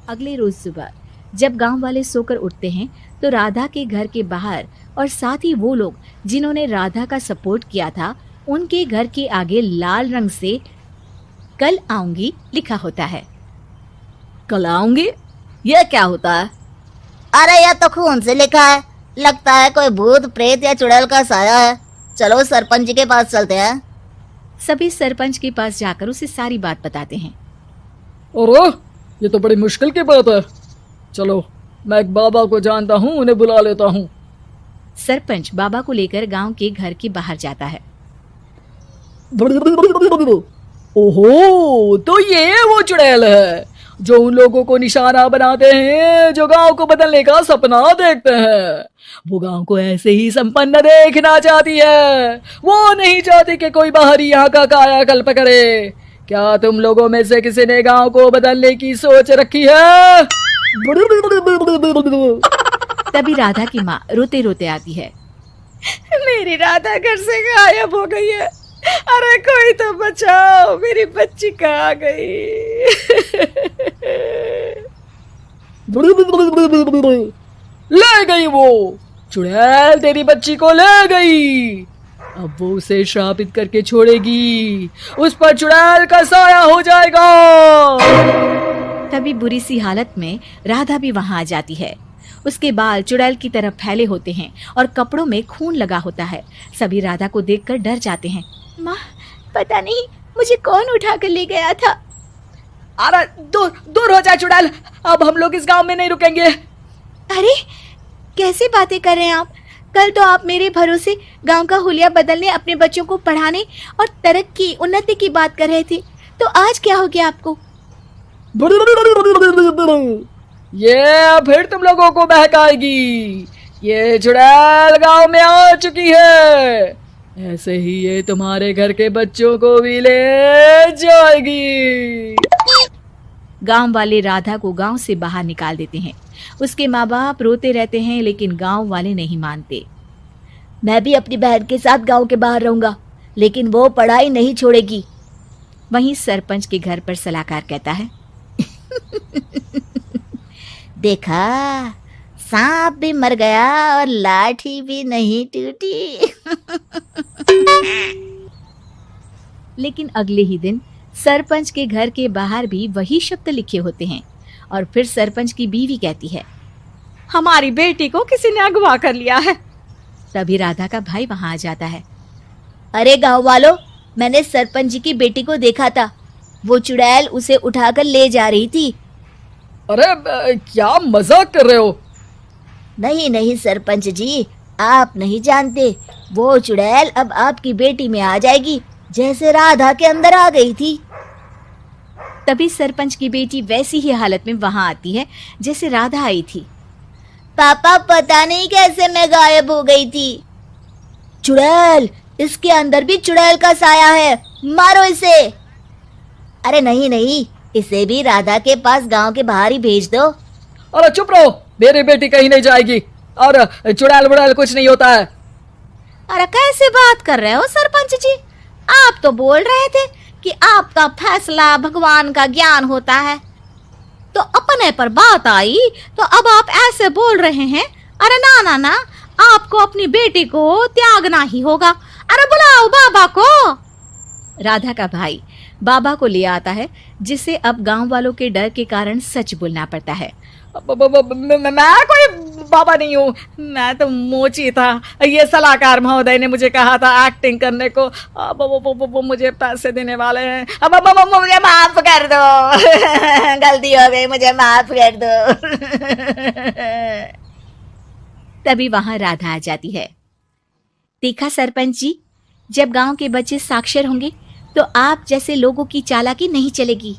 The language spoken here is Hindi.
अगले रोज सुबह जब गांव वाले सोकर उठते हैं तो राधा के घर के बाहर और साथ ही वो लोग जिन्होंने राधा का सपोर्ट किया था उनके घर के आगे लाल रंग से कल आऊंगी लिखा होता है। कल आऊंगी? यह क्या होता है? अरे यह तो खून से लिखा है, लगता है कोई भूत प्रेत या चुड़ैल का साया है। चलो सरपंच जी के पास चलते हैं। सभी सरपंच के पास जाकर उसे सारी बात बताते हैं। अरे ये तो बड़ी मुश्किल की बात है। चलो मैं एक बाबा को जानता हूँ, उन्हें बुला लेता हूँ। सरपंच बाबा को लेकर गांव के घर के बाहर जाता है। ओहो, तो ये वो चुड़ैल है जो उन लोगों को निशाना बनाते हैं जो गांव को बदलने का सपना देखते हैं। वो गांव को ऐसे ही संपन्न देखना चाहती है। वो नहीं चाहती कि कोई बाहरी यहाँ का कायाकल्प करे। क्या तुम लोगों में से किसी ने गांव को बदलने की सोच रखी है? तभी राधा की माँ रोते रोते आती है। मेरी राधा घर से गायब हो गई है। अरे कोई तो बचाओ, मेरी बच्ची कहाँ गई? ले गई वो चुड़ैल, तेरी बच्ची को ले गई। अब वो उसे श्रापित करके छोड़ेगी, उस पर चुड़ैल का साया हो जाएगा। तभी बुरी सी हालत में राधा भी वहां आ जाती है। उसके बाल चुड़ैल की तरह फैले होते हैं और कपड़ों में खून लगा होता है। सभी राधा को देखकर डर जाते हैं। माँ, पता नहीं मुझे कौन उठा कर ले गया था। अरे दूर दूर हो जा चुड़ैल, अब हम लोग इस गांव में नहीं रुकेंगे। अरे कैसी बातें कर रहे हैं आप? कल तो आप मेरे भरोसे गांव का हुलिया बदलने, अपने बच्चों को पढ़ाने और तरक्की उन्नति की बात कर रहे थे, तो आज क्या हो गया आपको? ये फिर तुम लोगों को बहकाएगी। ये चुड़ैल गांव में आ चुकी है, ऐसे ही ये तुम्हारे घर के बच्चों को भी ले जाएगी। गांव वाले राधा को गांव से बाहर निकाल देते हैं। उसके माँ बाप रोते रहते हैं लेकिन गांव वाले नहीं मानते। मैं भी अपनी बहन के साथ गांव के बाहर रहूंगा, लेकिन वो पढ़ाई नहीं छोड़ेगी। वहीं सरपंच के घर पर सलाहकार कहता है। देखा, सांप भी मर गया और लाठी भी नहीं टूटी। लेकिन अगले ही दिन सरपंच के घर के बाहर भी वही शब्द लिखे होते हैं और फिर सरपंच की बीवी कहती है, हमारी बेटी को किसी ने अगवा कर लिया है। तभी राधा का भाई वहां आ जाता है। अरे गांव वालों, मैंने सरपंच जी की बेटी को देखा था। वो चुड़ैल उसे उठाकर ले जा रही थी। अरे क्या मजाक कर रहे हो? नहीं नहीं सरपंच जी, आप नहीं जानते। वो चुड़ैल अब आपकी बेटी में आ जाएगी, जैसे राधा के अंदर आ गई थी। तभी सरपंच की बेटी वैसी ही हालत में वहां आती है जैसे राधा आई थी। पापा, पता नहीं कैसे मैं गायब हो गई थी। चुड़ैल, इसके अंदर भी चुड़ैल का साया है, मारो इसे। अरे नहीं नहीं, इसे भी राधा के पास गांव के बाहर ही भेज दो। अरे चुप रहो, मेरी बेटी कहीं नहीं जाएगी और चुड़ैल बुड़ैल कुछ नहीं होता है। अरे कैसे बात कर रहे हो सरपंच जी? आप तो बोल रहे थे कि आपका फैसला भगवान का ज्ञान होता है, तो अपने पर बात आई तो अब आप ऐसे बोल रहे हैं। अरे ना ना ना, आपको अपनी बेटी को त्यागना ही होगा। अरे बुलाओ बाबा को। राधा का भाई बाबा को ले आता है, जिसे अब गांव वालों के डर के कारण सच बोलना पड़ता है। मैं कोई बाबा नहीं हूँ, मैं तो मोची था। ये सलाहकार महोदय ने मुझे कहा था एक्टिंग करने को। अब वो मुझे पैसे देने वाले हैं। अब मुझे माफ कर दो। गलती हो गई, मुझे माफ कर दो। तभी वहां राधा आ जाती है। देखा सरपंच जी, जब गांव के बच्चे साक्षर होंगे तो आप जैसे लोगों की चालाकी नहीं चलेगी।